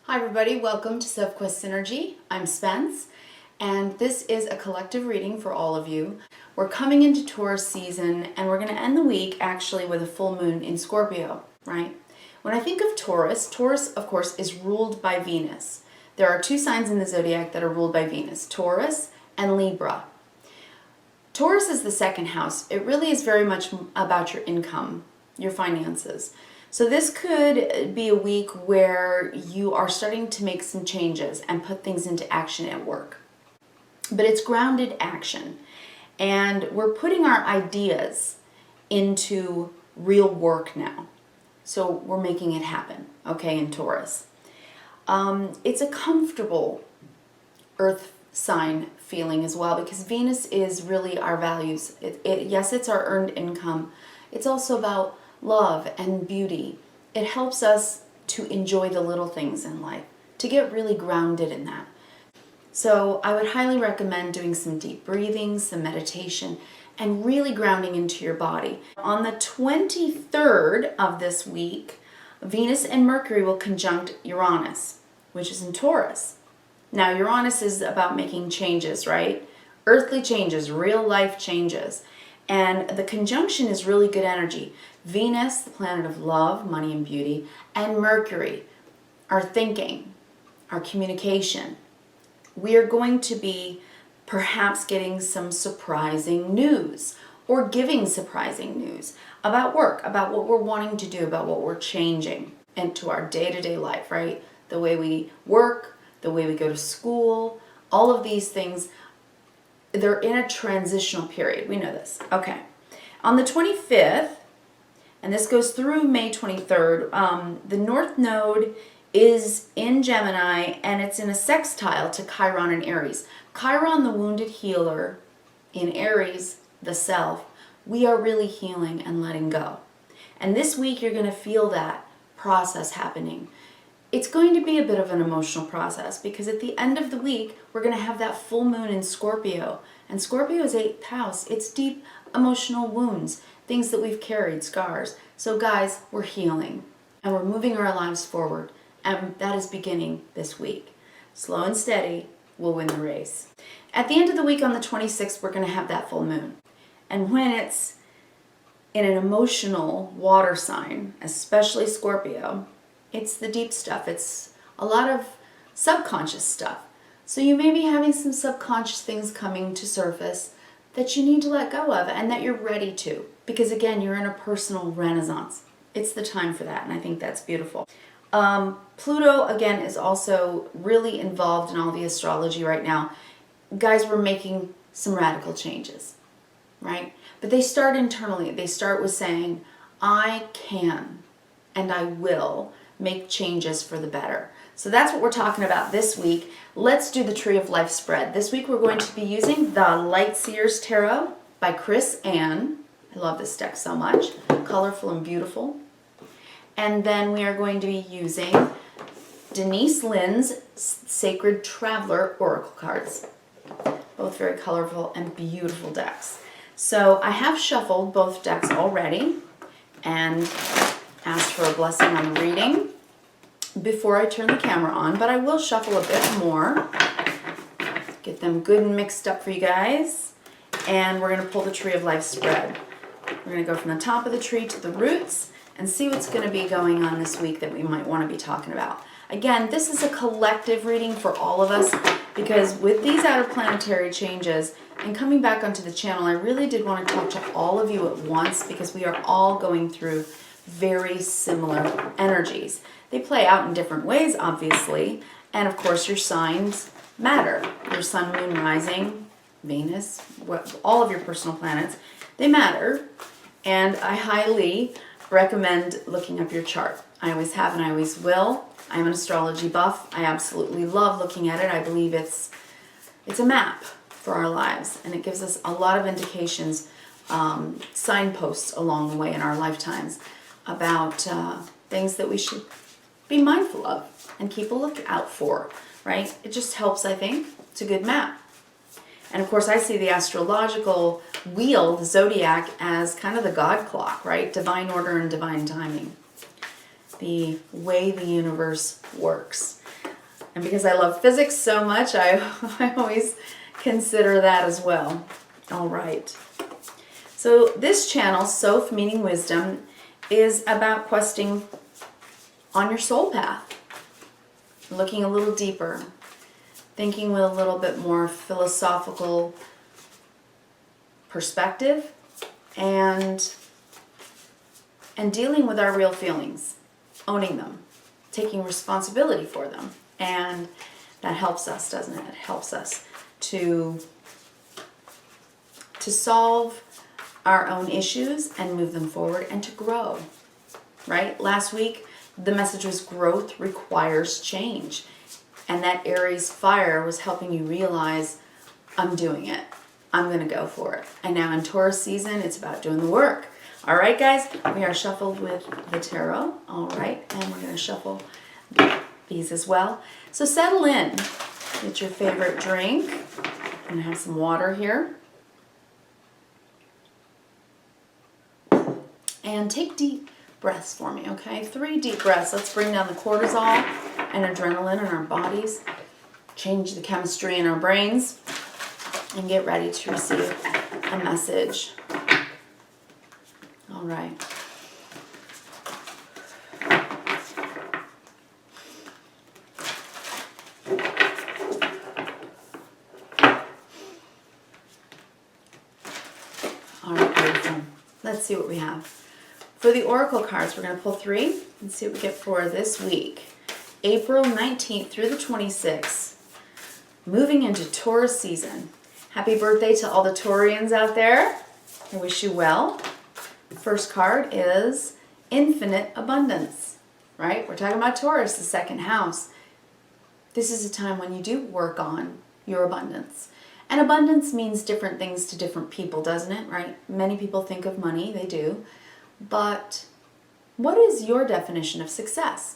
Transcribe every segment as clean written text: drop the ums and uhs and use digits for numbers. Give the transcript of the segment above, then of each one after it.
Hi everybody, welcome to Sophquest Synergy. I'm Spence, and this is a collective reading for all of you. We're coming into Taurus season, and we're going to end the week actually with a full moon in Scorpio, right? When I think of Taurus, Taurus of course is ruled by Venus. There are two signs in the zodiac that are ruled by Venus, Taurus and Libra. Taurus is the second house. It really is very much about your income, your finances. So this could be a week where you are starting to make some changes and put things into action at work. But it's grounded action. And we're putting our ideas into real work now. So we're making it happen, okay, in Taurus. It's a comfortable earth sign feeling as well, because Venus is really our values. Yes, it's our earned income. It's also about love and beauty. It helps us to enjoy the little things in life, to get really grounded in that. So I would highly recommend doing some deep breathing, some meditation, and really grounding into your body. On the 23rd of this week, Venus and Mercury will conjunct Uranus, which is in Taurus. Now, Uranus is about making changes, right? Earthly changes, real life changes. And the conjunction is really good energy. Venus, the planet of love, money, and beauty, and Mercury, our thinking, our communication. We are going to be perhaps getting some surprising news or giving surprising news about work, about what we're wanting to do, about what we're changing into our day-to-day life, right? The way we work, the way we go to school, all of these things, they're in a transitional period. We know this. Okay. On the 25th, and this goes through May 23rd, the North Node is in Gemini, and it's in a sextile to Chiron and Aries. Chiron, the wounded healer, in Aries, the self. We are really healing and letting go. And this week you're going to feel that process happening. It's going to be a bit of an emotional process, because at the end of the week, we're going to have that full moon in Scorpio. And Scorpio is 8th house. It's deep emotional wounds, things that we've carried, scars. So guys, we're healing and we're moving our lives forward. And that is beginning this week. Slow and steady will win the race. At the end of the week on the 26th, we're going to have that full moon. And when it's in an emotional water sign, especially Scorpio, it's the deep stuff. It's a lot of subconscious stuff. So you may be having some subconscious things coming to surface that you need to let go of and that you're ready to. Because again, you're in a personal renaissance. It's the time for that, and I think that's beautiful. Pluto, again, is also really involved in all the astrology right now. Guys, we're making some radical changes, right? But they start internally. They start with saying, I can and I will make changes for the better. So that's what we're talking about this week. Let's do the Tree of Life spread. This week we're going to be using the Light Seers Tarot by Chris Ann. I love this deck so much. Colorful and beautiful. And then we are going to be using Denise Lynn's Sacred Traveler Oracle cards. Both very colorful and beautiful decks. So I have shuffled both decks already and asked for a blessing on the reading before I turn the camera on, but I will shuffle a bit more, get them good and mixed up for you guys, and we're going to pull the Tree of Life spread. We're going to go from the top of the tree to the roots and see what's going to be going on this week that we might want to be talking about. Again, this is a collective reading for all of us, because with these outer planetary changes and coming back onto the channel, I really did want to talk to all of you at once, because we are all going through very similar energies. They play out in different ways, obviously, and of course your signs matter. Your sun, moon, rising, Venus, all of your personal planets, they matter, and I highly recommend looking up your chart. I always have and I always will. I'm an astrology buff. I absolutely love looking at it. I believe it's a map for our lives, and it gives us a lot of indications, signposts along the way in our lifetimes about things that we should be mindful of and keep a lookout for, right? It just helps, I think. It's a good map. And of course, I see the astrological wheel, the zodiac, as kind of the God clock, right? Divine order and divine timing. The way the universe works. And because I love physics so much, I always consider that as well. All right. So this channel, Soph meaning wisdom, is about questing on your soul path. Looking a little deeper. Thinking with a little bit more philosophical perspective. And dealing with our real feelings. Owning them. Taking responsibility for them. And that helps us, doesn't it? It helps us to solve our own issues and move them forward and to grow, right? Last week, the message was growth requires change. And that Aries fire was helping you realize, I'm doing it. I'm going to go for it. And now in Taurus season, it's about doing the work. All right, guys, we are shuffled with the tarot. All right, and we're going to shuffle these as well. So settle in. Get your favorite drink. I'm going to have some water here. And take deep breaths for me, okay? 3 deep breaths. Let's bring down the cortisol and adrenaline in our bodies. Change the chemistry in our brains. And get ready to receive a message. All right. All right, beautiful. Let's see what we have. For the oracle cards, we're going to pull 3 and see what we get for this week. April 19th through the 26th. Moving into Taurus season. Happy birthday to all the Taurians out there. I wish you well. First card is infinite abundance, right? We're talking about Taurus, the second house. This is a time when you do work on your abundance. And abundance means different things to different people, doesn't it, right? Many people think of money, they do. But what is your definition of success?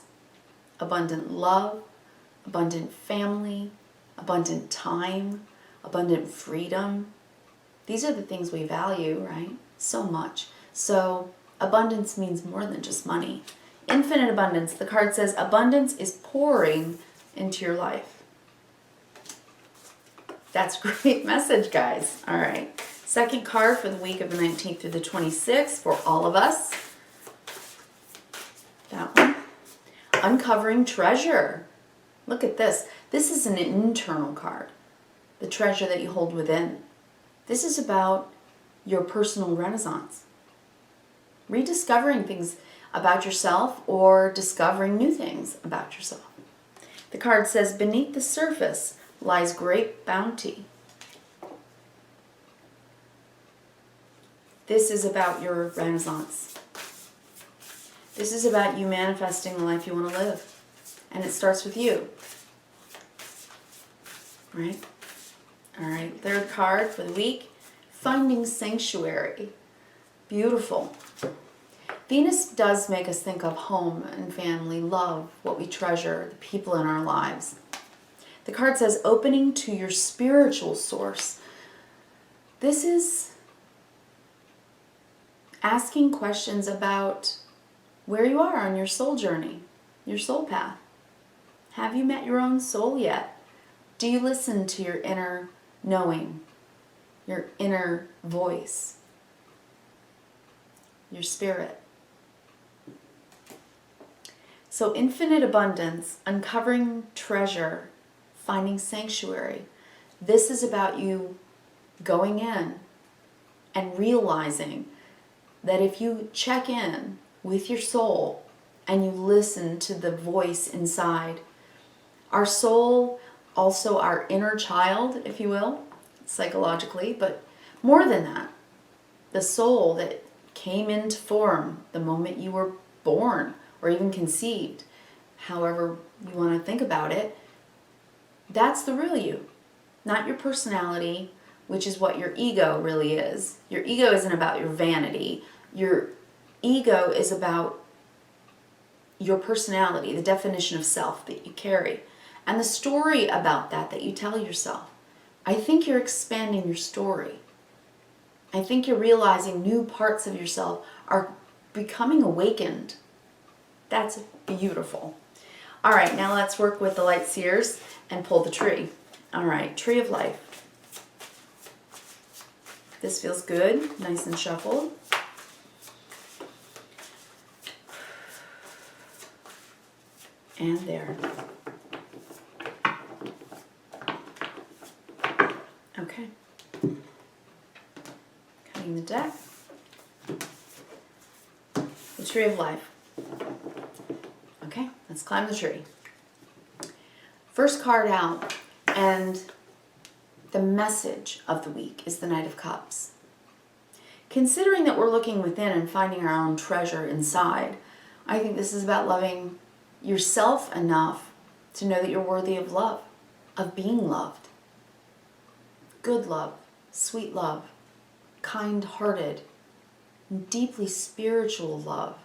Abundant love, abundant family, abundant time, abundant freedom. These are the things we value, right? So much. So abundance means more than just money. Infinite abundance. The card says abundance is pouring into your life. That's a great message, guys. All right. Second card for the week of the 19th through the 26th for all of us. That one. Uncovering treasure. Look at this. This is an internal card. The treasure that you hold within. This is about your personal renaissance. Rediscovering things about yourself or discovering new things about yourself. The card says, beneath the surface lies great bounty. This is about your renaissance. This is about you manifesting the life you want to live. And it starts with you. Right? All right, third card for the week. Finding sanctuary. Beautiful. Venus does make us think of home and family, love, what we treasure, the people in our lives. The card says opening to your spiritual source. This is asking questions about where you are on your soul journey, your soul path. Have you met your own soul yet? Do you listen to your inner knowing, your inner voice, your spirit? So infinite abundance, uncovering treasure, finding sanctuary. This is about you going in and realizing that if you check in with your soul and you listen to the voice inside, our soul, also our inner child, if you will, psychologically, but more than that, the soul that came into form the moment you were born or even conceived, however you want to think about it, that's the real you, not your personality, which is what your ego really is. Your ego isn't about your vanity. Your ego is about your personality, the definition of self that you carry, and the story about that you tell yourself. I think you're expanding your story. I think you're realizing new parts of yourself are becoming awakened. That's beautiful. All right, now let's work with the light seers and pull the tree. All right, tree of life. This feels good, nice and shuffled. And there. Okay. Cutting the deck. The tree of life. Okay, let's climb the tree. First card out, and the message of the week is the Knight of Cups. Considering that we're looking within and finding our own treasure inside, I think this is about loving yourself enough to know that you're worthy of love, of being loved. Good love, sweet love, kind-hearted, deeply spiritual love,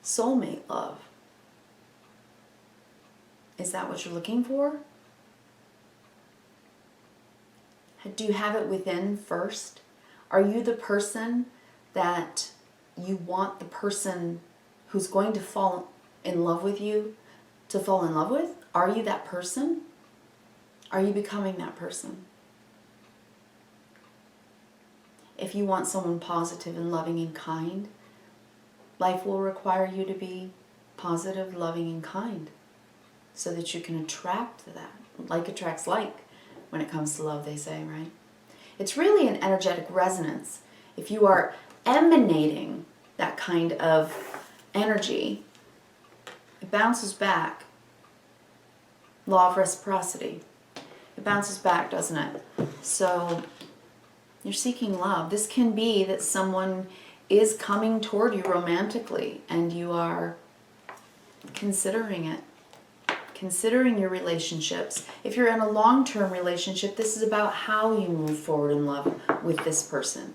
soulmate love. Is that what you're looking for? Do you have it within first? Are you the person that you want the person who's going to fall in love with you to fall in love with? Are you that person? Are you becoming that person? If you want someone positive and loving and kind, life will require you to be positive, loving, and kind so that you can attract that. Like attracts like when it comes to love, they say, right? It's really an energetic resonance. If you are emanating that kind of energy, it bounces back. Law of reciprocity. It bounces back, doesn't it? So you're seeking love. This can be that someone is coming toward you romantically and you are considering it. Considering your relationships. If you're in a long-term relationship, this is about how you move forward in love with this person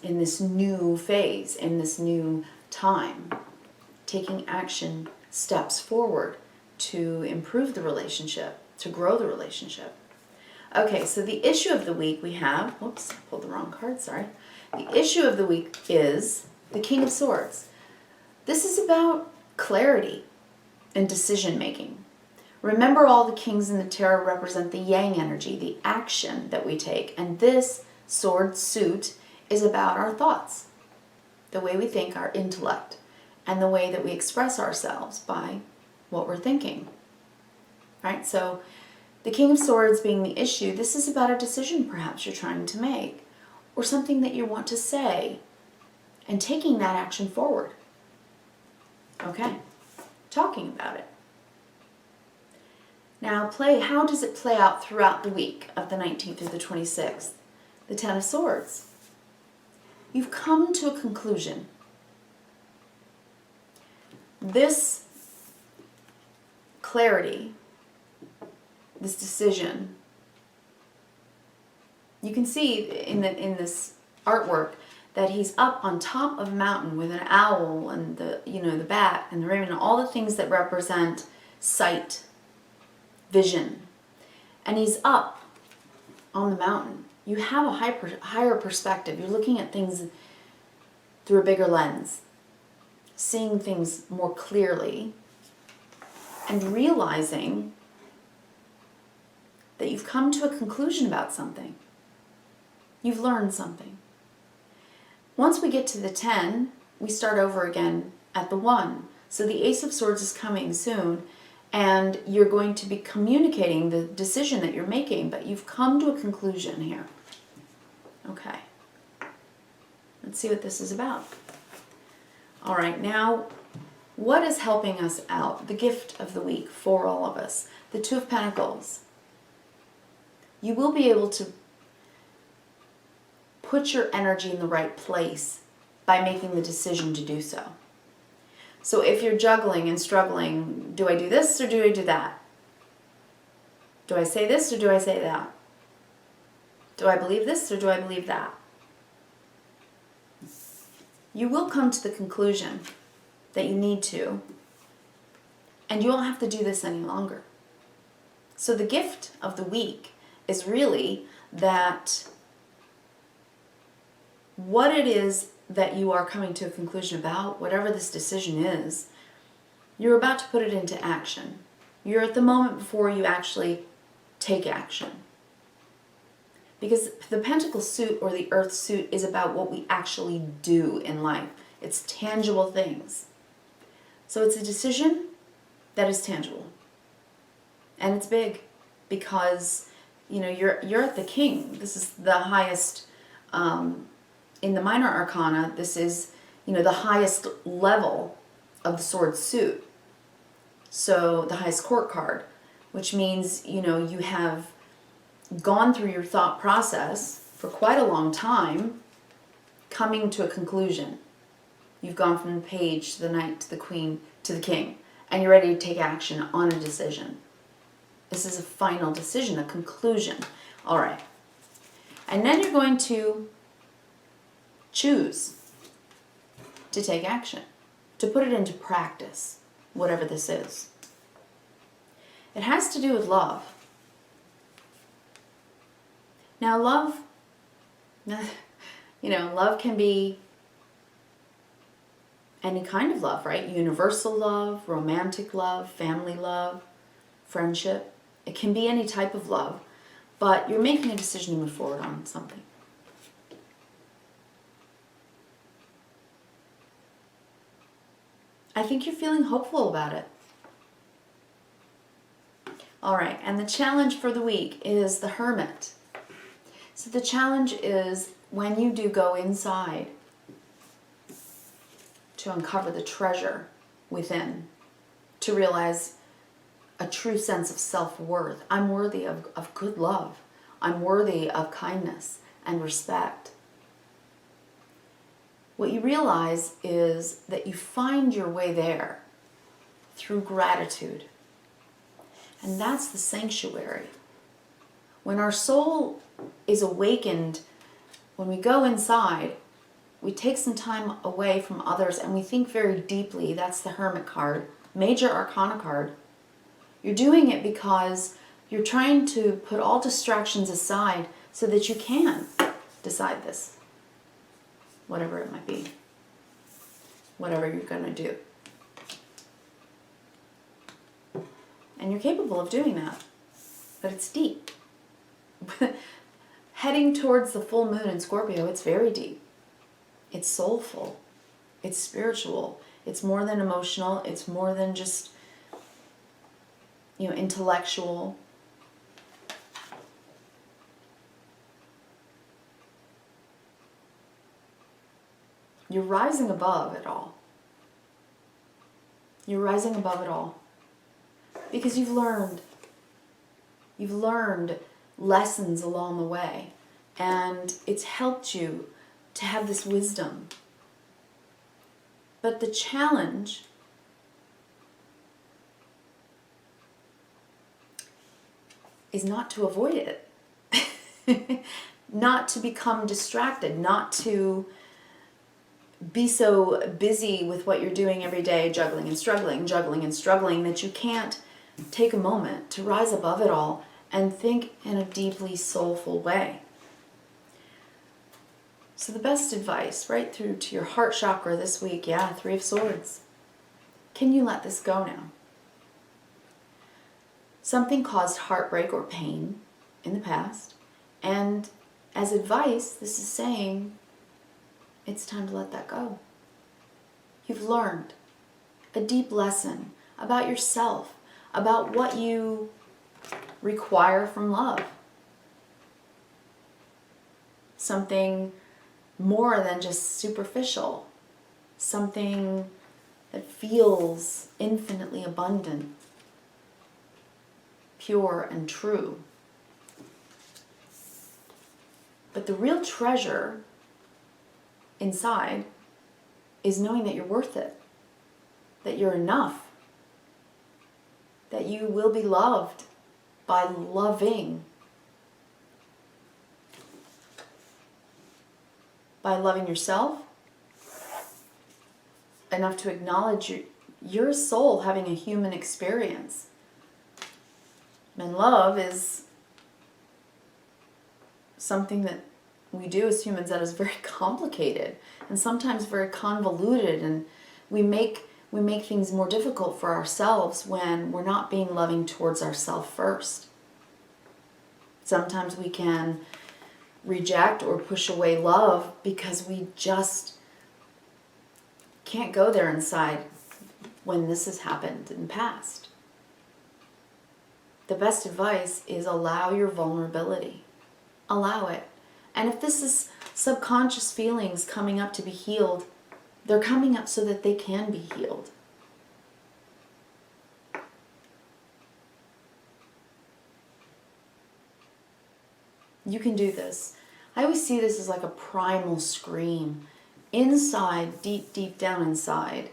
in this new phase, in this new time. Taking action steps forward to improve the relationship, to grow the relationship. Okay, so the issue of the week we have, whoops, pulled the wrong card, sorry. The issue of the week is the King of Swords. This is about clarity and decision making. Remember, all the kings in the tarot represent the yang energy, the action that we take. And this sword suit is about our thoughts, the way we think, our intellect, and the way that we express ourselves by what we're thinking. Right? So the King of Swords being the issue, this is about a decision perhaps you're trying to make, or something that you want to say, and taking that action forward. Okay, talking about it. Now, how does it play out throughout the week of the 19th through the 26th? The Ten of Swords. You've come to a conclusion. This clarity, this decision, you can see in this artwork that he's up on top of a mountain with an owl and the bat and the raven and all the things that represent sight, vision, and he's up on the mountain. You have a higher perspective. You're looking at things through a bigger lens, seeing things more clearly, and realizing that you've come to a conclusion about something. You've learned something. Once we get to the 10, we start over again at the 1. So the Ace of Swords is coming soon, and you're going to be communicating the decision that you're making, but you've come to a conclusion here. Okay. Let's see what this is about. All right, now, what is helping us out? The gift of the week for all of us. The Two of Pentacles. You will be able to put your energy in the right place by making the decision to do so. So if you're juggling and struggling, do I do this or do I do that? Do I say this or do I say that? Do I believe this or do I believe that? You will come to the conclusion that you need to, and you won't have to do this any longer. So the gift of the week is really that what it is that you are coming to a conclusion about, whatever this decision is, You're about to put it into action. You're at the moment before you actually take action. Because the pentacle suit or the earth suit is about what we actually do in life. It's tangible things. So it's a decision that is tangible. And it's big because, you know, you're at the king. This is the highest, in the minor arcana, this is, you know, the highest level of the sword suit. So the highest court card, which means, you know, you have gone through your thought process for quite a long time, coming to a conclusion. You've gone from the page to the knight to the queen to the king, and you're ready to take action on a decision. This is a final decision, a conclusion. All right. And then you're going to choose to take action, to put it into practice, whatever this is. It has to do with love. Now, love, you know, love can be any kind of love, right? Universal love, romantic love, family love, friendship. It can be any type of love, but you're making a decision to move forward on something. I think you're feeling hopeful about it. All right, and the challenge for the week is the Hermit. So the challenge is when you do go inside to uncover the treasure within, to realize a true sense of self-worth. I'm worthy of good love. I'm worthy of kindness and respect. What you realize is that you find your way there through gratitude. And that's the sanctuary. When our soul is awakened, when we go inside, we take some time away from others and we think very deeply. That's the Hermit card, major arcana card. You're doing it because you're trying to put all distractions aside so that you can decide this, whatever it might be, whatever you're going to do. And you're capable of doing that, but it's deep. Heading towards the full moon in Scorpio, it's very deep. It's soulful. It's spiritual. It's more than emotional. It's more than just, you know, intellectual. You're rising above it all. You're rising above it all. Because you've learned. You've learned lessons along the way. And it's helped you to have this wisdom. But the challenge is not to avoid it. Not to become distracted. Not to be so busy with what you're doing every day, juggling and struggling, that you can't take a moment to rise above it all and think in a deeply soulful way. So the best advice, right through to your heart chakra this week, 3 of Swords. Can you let this go now? Something caused heartbreak or pain in the past, and as advice, this is saying it's time to let that go. You've learned a deep lesson about yourself, about what you require from love. Something more than just superficial. Something that feels infinitely abundant, pure and true. But the real treasure inside is knowing that you're worth it, that you're enough, that you will be loved by loving yourself, enough to acknowledge your soul having a human experience. And love is something that we do as humans that is very complicated and sometimes very convoluted, and we make We make things more difficult for ourselves when we're not being loving towards ourselves first. Sometimes we can reject or push away love because we just can't go there inside when this has happened in the past. The best advice is allow your vulnerability. Allow it. And if this is subconscious feelings coming up to be healed, they're coming up so that they can be healed. You can do this. I always see this as like a primal scream. Inside, deep, deep down inside,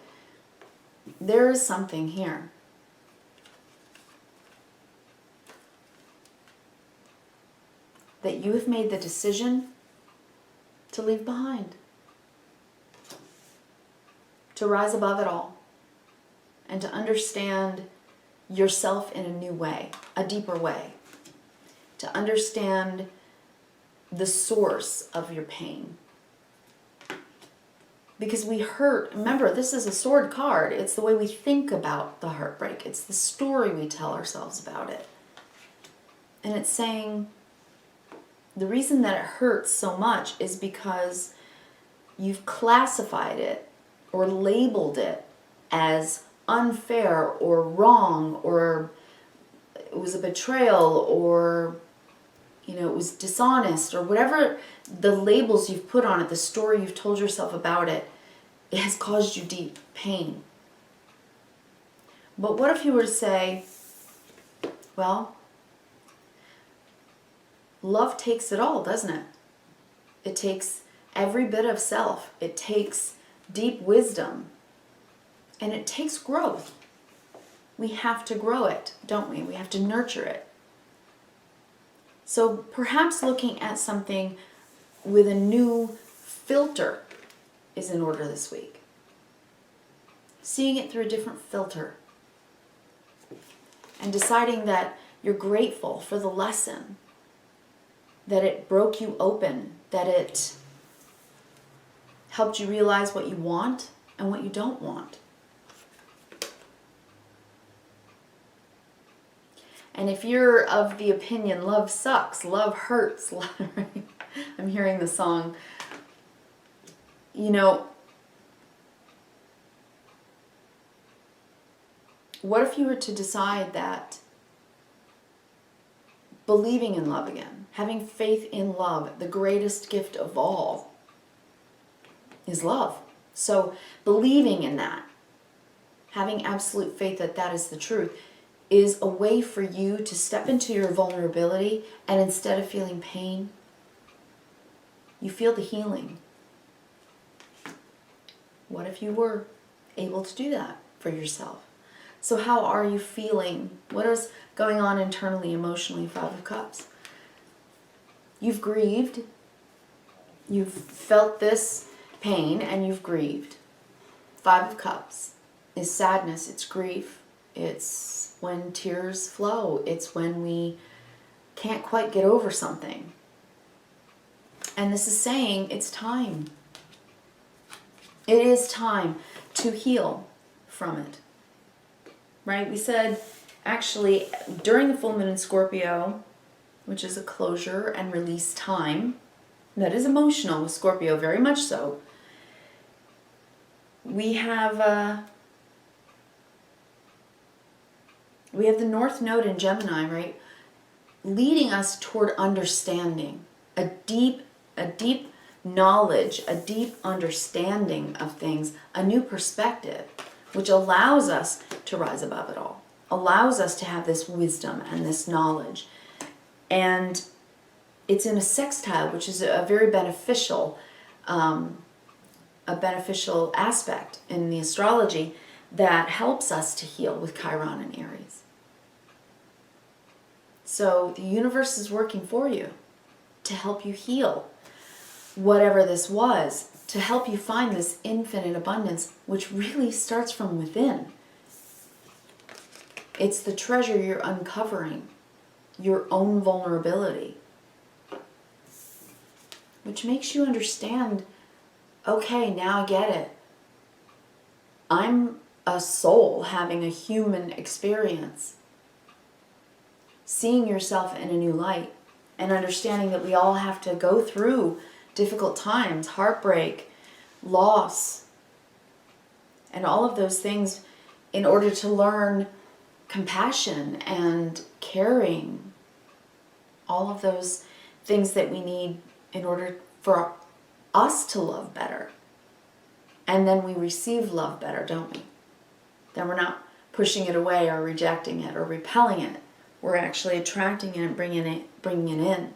there is something here. That you have made the decision to leave behind. To rise above it all. And to understand yourself in a new way, a deeper way. To understand the source of your pain. Because we hurt, remember, this is a sword card. It's the way we think about the heartbreak. It's the story we tell ourselves about it. And it's saying the reason that it hurts so much is because you've classified it or labeled it as unfair or wrong, or it was a betrayal, or it was dishonest, or whatever the labels you've put on it, the story you've told yourself about it, it has caused you deep pain. But what if you were to say, well, love takes it all, doesn't it? It takes every bit of self. It takes deep wisdom. And it takes growth. We have to grow it, don't we? We have to nurture it. So perhaps looking at something with a new filter is in order this week. Seeing it through a different filter. And deciding that you're grateful for the lesson. That it broke you open. That it helped you realize what you want and what you don't want. And if you're of the opinion, love sucks, love hurts, right? I'm hearing the song. What if you were to decide that believing in love again, having faith in love, the greatest gift of all, is love. So believing in that, having absolute faith that that is the truth, is a way for you to step into your vulnerability, and instead of feeling pain, you feel the healing. What if you were able to do that for yourself? So how are you feeling? What is going on internally, emotionally? 5 of Cups. You've grieved. You've felt this pain and you've grieved. 5 of Cups is sadness. It's grief. It's when tears flow. It's when we can't quite get over something. And this is saying it's time. It is time to heal from it. Right? We said, actually, during the full moon in Scorpio, which is a closure and release time, that is emotional with Scorpio, very much so. We have the North Node in Gemini, right? Leading us toward understanding, a deep knowledge, a deep understanding of things, a new perspective, which allows us to rise above it all, allows us to have this wisdom and this knowledge. And it's in a sextile, which is a very beneficial aspect in the astrology that helps us to heal with Chiron and Aries. So the universe is working for you to help you heal whatever this was, to help you find this infinite abundance, which really starts from within. It's the treasure you're uncovering, your own vulnerability, which makes you understand, okay, now I get it. I'm a soul having a human experience, seeing yourself in a new light, and understanding that we all have to go through difficult times, heartbreak, loss, and all of those things in order to learn compassion and caring, all of those things that we need in order for us to love better. And then we receive love better, don't we? Then we're not pushing it away or rejecting it or repelling it. We're actually attracting it and bringing it in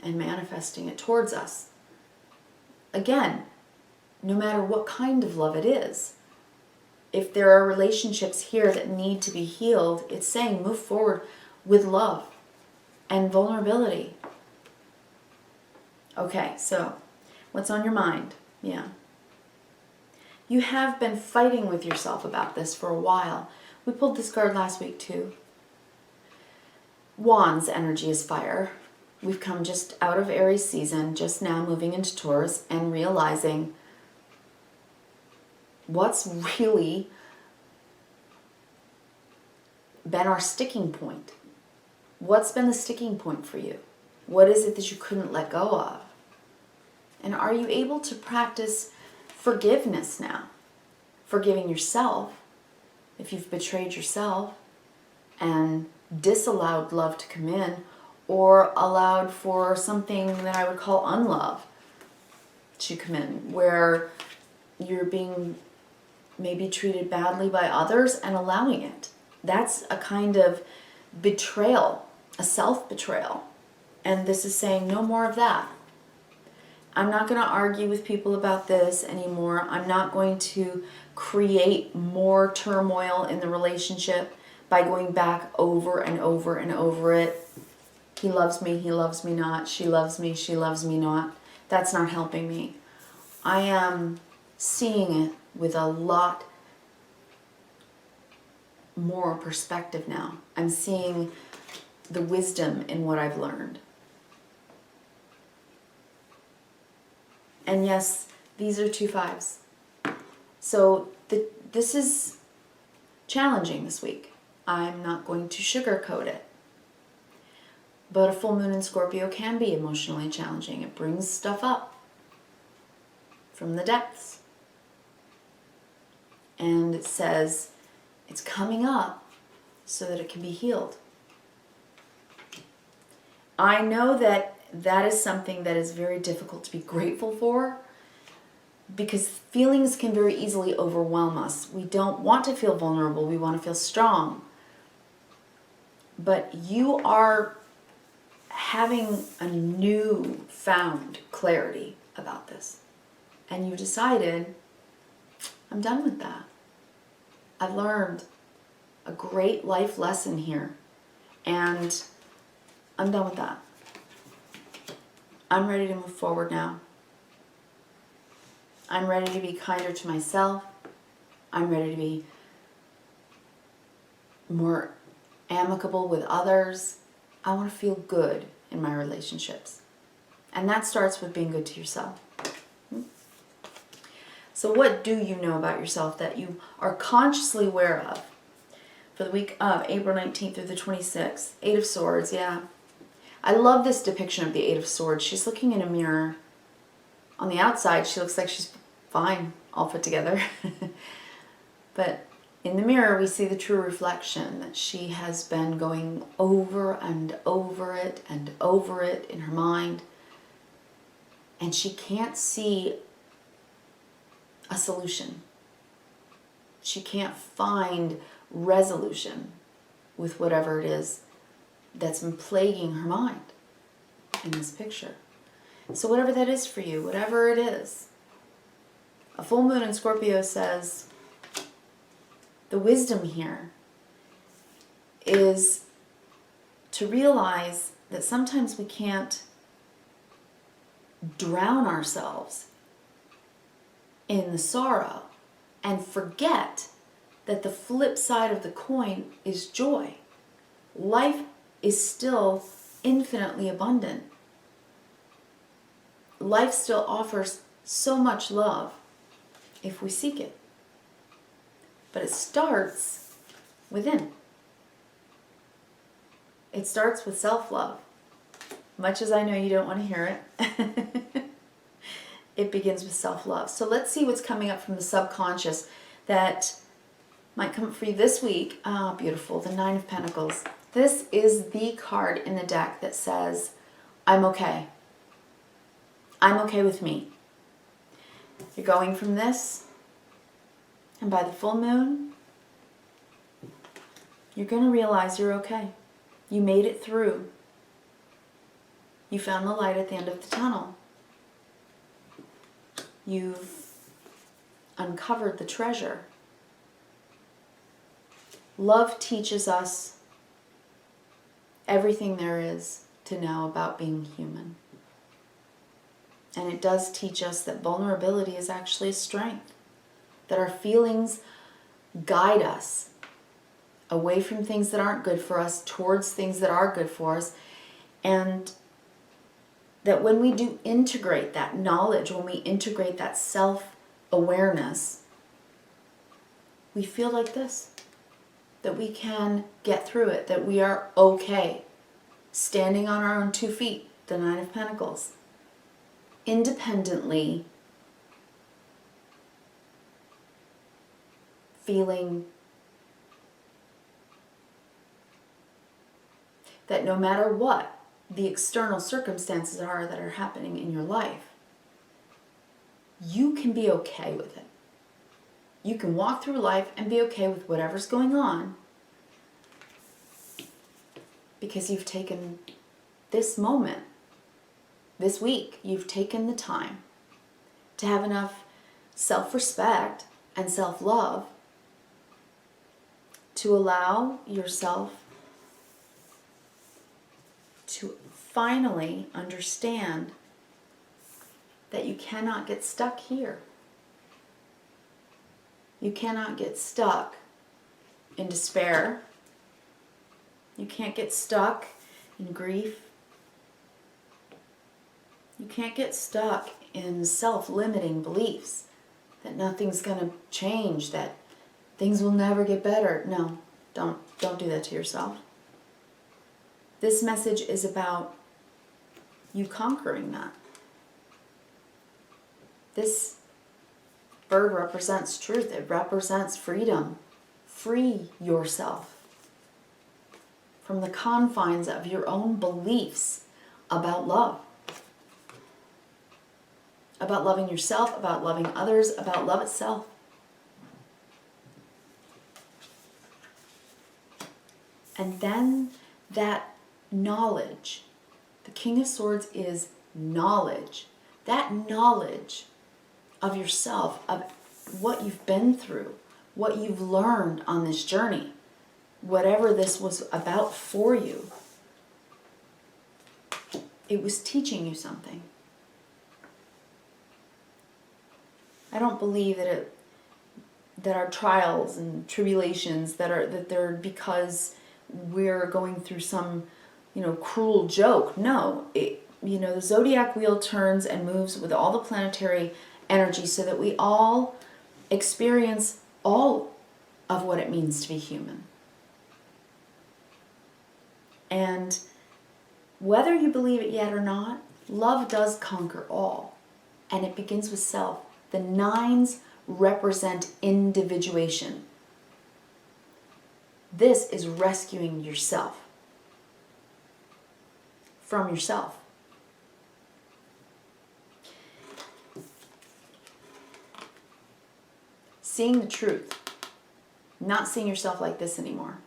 and manifesting it towards us. Again, no matter what kind of love it is, if there are relationships here that need to be healed, it's saying move forward with love and vulnerability. Okay, so what's on your mind? Yeah. You have been fighting with yourself about this for a while. We pulled this card last week too. Wands energy is fire. We've come just out of Aries season, just now moving into Taurus and realizing what's really been our sticking point. What's been the sticking point for you? What is it that you couldn't let go of? And are you able to practice forgiveness now? Forgiving yourself if you've betrayed yourself and disallowed love to come in, or allowed for something that I would call unlove to come in, where you're being maybe treated badly by others and allowing it. That's a kind of betrayal, a self-betrayal. And this is saying no more of that. I'm not going to argue with people about this anymore. I'm not going to create more turmoil in the relationship by going back over and over and over it. He loves me not. She loves me not. That's not helping me. I am seeing it with a lot more perspective now. I'm seeing the wisdom in what I've learned. And yes, these are 2 5s. So this is challenging this week. I'm not going to sugarcoat it. But a full moon in Scorpio can be emotionally challenging. It brings stuff up from the depths. And it says it's coming up so that it can be healed. I know that that is something that is very difficult to be grateful for, because feelings can very easily overwhelm us. We don't want to feel vulnerable. We want to feel strong. But you are having a new found clarity about this. And you decided, I'm done with that. I've learned a great life lesson here. And I'm done with that. I'm ready to move forward now. I'm ready to be kinder to myself. I'm ready to be more amicable with others. I want to feel good in my relationships. And that starts with being good to yourself. So what do you know about yourself that you are consciously aware of for the week of April 19th through the 26th? 8 of Swords, yeah. I love this depiction of the 8 of Swords. She's looking in a mirror. On the outside, she looks like she's fine, all put together. But in the mirror, we see the true reflection that she has been going over and over it and over it in her mind. And she can't see a solution. She can't find resolution with whatever it is that's been plaguing her mind in this picture. So whatever that is for you, whatever it is, a full moon in Scorpio says the wisdom here is to realize that sometimes we can't drown ourselves in the sorrow and forget that the flip side of the coin is joy. Life is still infinitely abundant. Life still offers so much love if we seek it. But it starts within. It starts with self-love. Much as I know you don't want to hear it, it begins with self-love. So let's see what's coming up from the subconscious that might come up for you this week. Ah, beautiful. The Nine of Pentacles. This is the card in the deck that says, I'm okay. I'm okay with me. You're going from this, and by the full moon, you're going to realize you're okay. You made it through. You found the light at the end of the tunnel. You've uncovered the treasure. Love teaches us everything there is to know about being human. And it does teach us that vulnerability is actually a strength. That our feelings guide us away from things that aren't good for us, towards things that are good for us. And that when we do integrate that knowledge, when we integrate that self-awareness, we feel like this. That we can get through it, that we are okay. Standing on our own 2 feet, the Nine of Pentacles. Independently feeling that no matter what the external circumstances are that are happening in your life, you can be okay with it. You can walk through life and be okay with whatever's going on because you've taken this moment, this week, you've taken the time to have enough self-respect and self-love to allow yourself to finally understand that you cannot get stuck here. You cannot get stuck in despair. You can't get stuck in grief. You can't get stuck in self-limiting beliefs that nothing's going to change, that things will never get better. No, don't do that to yourself. This message is about you conquering that. This bird represents truth. It represents freedom. Free yourself from the confines of your own beliefs about love. About loving yourself, about loving others, about love itself. And then that knowledge, the King of Swords is knowledge. That knowledge of yourself, of what you've been through, what you've learned on this journey, whatever this was about for you, it was teaching you something. I don't believe that our trials and tribulations that they're because we're going through some, cruel joke. No, the zodiac wheel turns and moves with all the planetary energy so that we all experience all of what it means to be human. And whether you believe it yet or not, love does conquer all. And it begins with self. The nines represent individuation. This is rescuing yourself from yourself. Seeing the truth. Not seeing yourself like this anymore.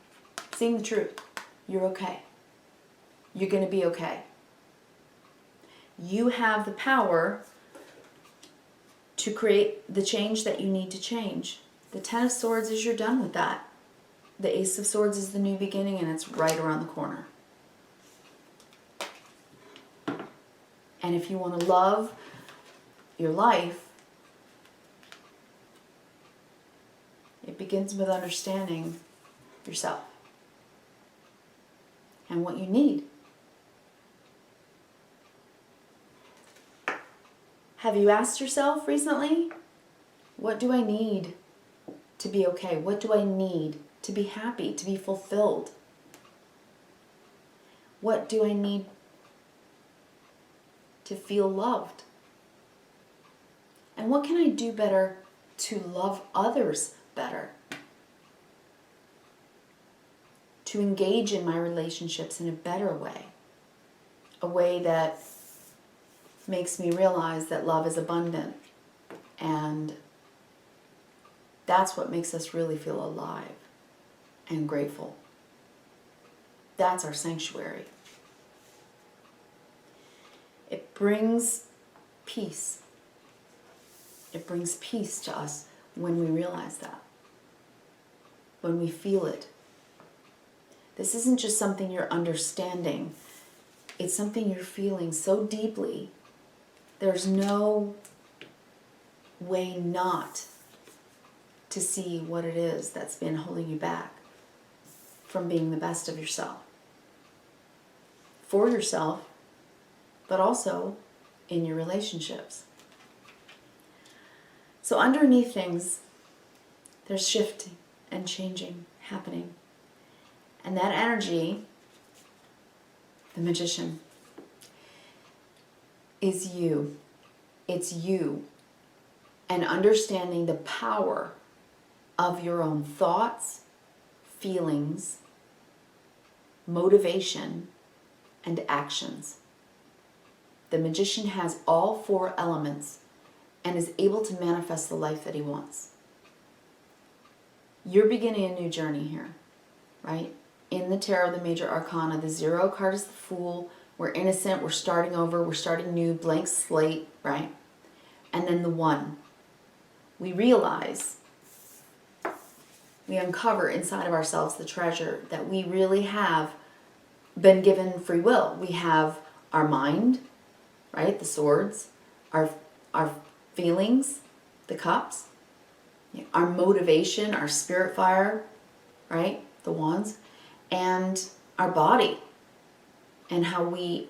Seeing the truth. You're okay. You're going to be okay. You have the power to create the change that you need to change. The Ten of Swords is you're done with that. The Ace of Swords is the new beginning, and it's right around the corner. And if you want to love your life, it begins with understanding yourself and what you need. Have you asked yourself recently, what do I need? to be okay? What do I need to be happy, to be fulfilled? What do I need to feel loved? And what can I do better to love others better? To engage in my relationships in a better way. A way that makes me realize that love is abundant. And that's what makes us really feel alive and grateful. That's our sanctuary. It brings peace. It brings peace to us when we realize that. When we feel it. This isn't just something you're understanding. It's something you're feeling so deeply. There's no way not to see what it is that's been holding you back from being the best of yourself. For yourself, but also in your relationships. So underneath things, there's shifting and changing happening. And that energy, the magician, is you. It's you. And understanding the power of your own thoughts, feelings, motivation, and actions. The magician has all 4 elements and is able to manifest the life that he wants. You're beginning a new journey here, right? In the tarot, the major arcana, the 0 card is the Fool. We're innocent, we're starting over, we're starting new, blank slate, right? And then the 1. We realize, we uncover inside of ourselves the treasure that we really have been given free will. We have our mind, right? The swords, our feelings, the cups, our motivation, our spirit fire, right? The wands, and our body, and how we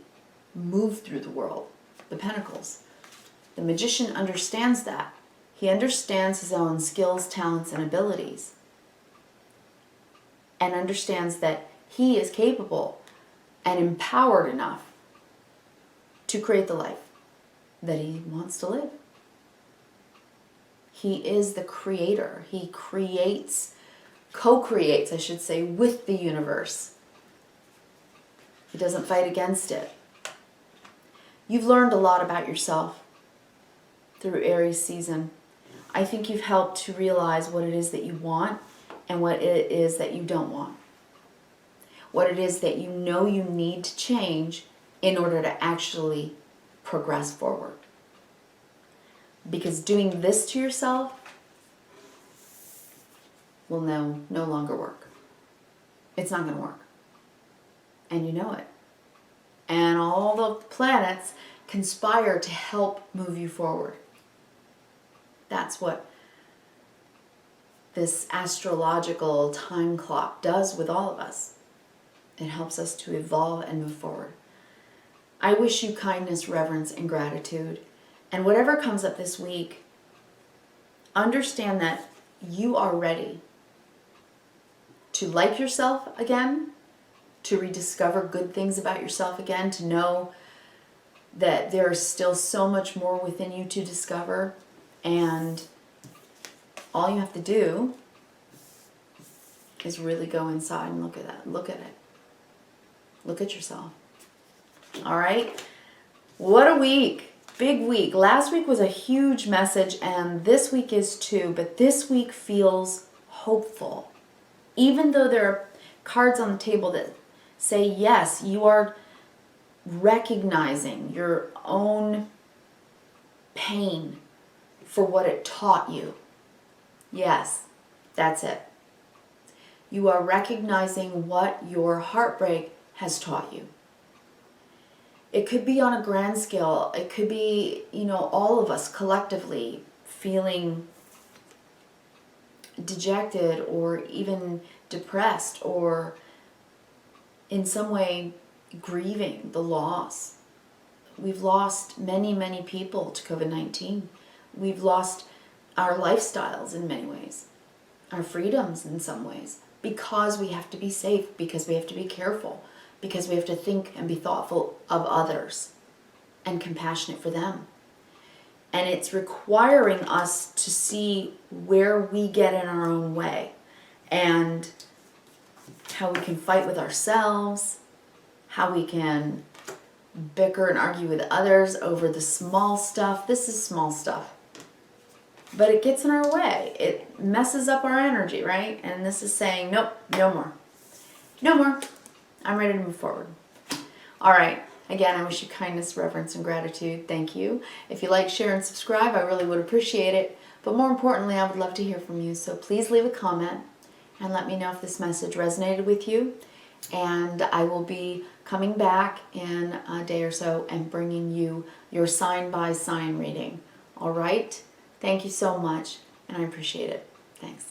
move through the world, the pentacles. The magician understands that. He understands his own skills, talents, and abilities, and understands that he is capable and empowered enough to create the life that he wants to live. He is the creator. He creates, co-creates, I should say, with the universe. He doesn't fight against it. You've learned a lot about yourself through Aries season. I think you've helped to realize what it is that you want and what it is that you don't want. What it is that you know you need to change in order to actually progress forward. Because doing this to yourself will no longer work. It's not going to work. And you know it. And all the planets conspire to help move you forward. That's what this astrological time clock does with all of us. It helps us to evolve and move forward. I wish you kindness, reverence, and gratitude. And whatever comes up this week, understand that you are ready to like yourself again, to rediscover good things about yourself again, to know that there is still so much more within you to discover, and all you have to do is really go inside and look at that. Look at it. Look at yourself. All right? What a week. Big week. Last week was a huge message, and this week is too, but this week feels hopeful. Even though there are cards on the table that say, yes, you are recognizing your own pain for what it taught you. Yes, that's it. You are recognizing what your heartbreak has taught you. It could be on a grand scale. It could be, all of us collectively feeling dejected or even depressed or in some way grieving the loss. We've lost many, many people to COVID-19. We've lost our lifestyles in many ways. our freedoms in some ways, because we have to be safe, because we have to be careful, because we have to think and be thoughtful of others and compassionate for them. And it's requiring us to see where we get in our own way and how we can fight with ourselves, how we can bicker and argue with others over the small stuff. This is small stuff. But it gets in our way. It messes up our energy, right? And this is saying, nope, no more. No more. I'm ready to move forward. All right. Again, I wish you kindness, reverence, and gratitude. Thank you. If you like, share, and subscribe, I really would appreciate it. But more importantly, I would love to hear from you. So please leave a comment and let me know if this message resonated with you. And I will be coming back in a day or so and bringing you your sign-by-sign reading. All right? Thank you so much, and I appreciate it. Thanks.